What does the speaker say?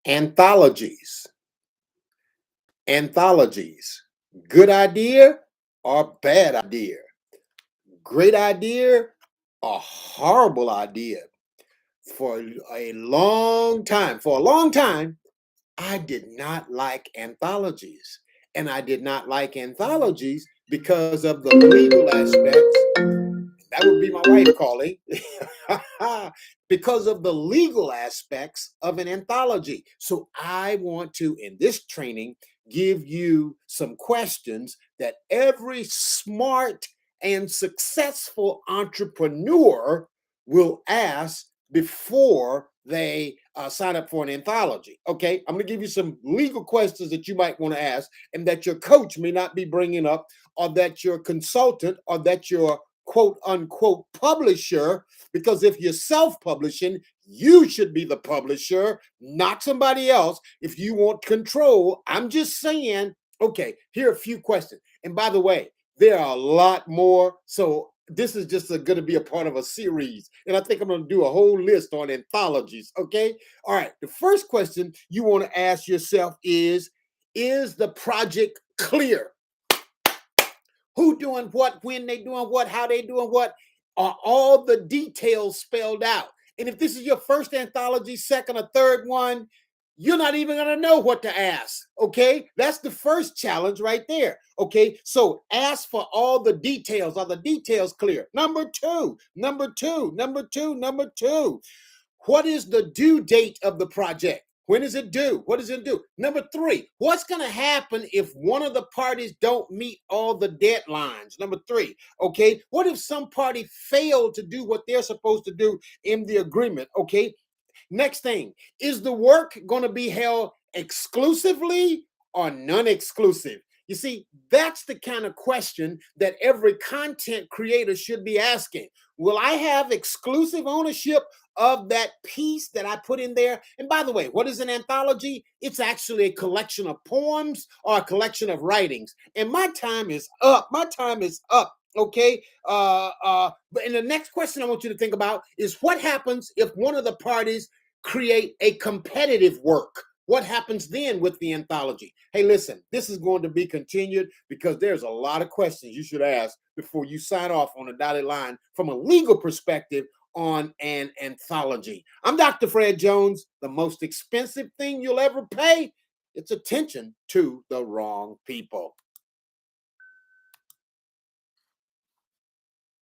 Anthologies. Anthologies. Good idea or bad idea? Great idea or horrible idea? For a long time, I did not like anthologies. And I did not like anthologies because of the legal aspects. That would be my wife calling. Because of the legal aspects of an anthology. So I want to, in this training, give you some questions that every smart and successful entrepreneur will ask before they sign up for an anthology. Okay, I'm going to give you some legal questions that you might want to ask and that your coach may not be bringing up, or that your consultant, or that your quote unquote publisher, because if you're self-publishing, you should be the publisher, not somebody else. If you want control, I'm just saying, okay, here are a few questions. And by the way, there are a lot more. So this is just going to be a part of a series. And I think I'm going to do a whole list on anthologies. Okay. All right. The first question you want to ask yourself is the project clear? Who doing what, when they doing what, how they doing what? Are all the details spelled out? And if this is your first anthology, second or third one, you're not even going to know what to ask. Okay. That's the first challenge right there. Okay. So ask for all the details. Are the details clear? Number two. What is the due date of the project? When is it due? What does it do? Number three, what's going to happen if one of the parties don't meet all the deadlines? Number three, okay, what if some party failed to do what they're supposed to do in the agreement? Okay, next thing, is the work going to be held exclusively or non-exclusive? You see, that's the kind of question that every content creator should be asking. Will I have exclusive ownership of that piece that I put in there? And by the way, what is an anthology? It's actually a collection of poems or a collection of writings. And my time is up. My time is up. Okay. But and the next question I want you to think about is, what happens if one of the parties create a competitive work? What happens then with the anthology? Hey, listen, this is going to be continued because there's a lot of questions you should ask before you sign off on a dotted line from a legal perspective on an anthology. I'm Dr. Fred Jones. The most expensive thing you'll ever pay, it's attention to the wrong people.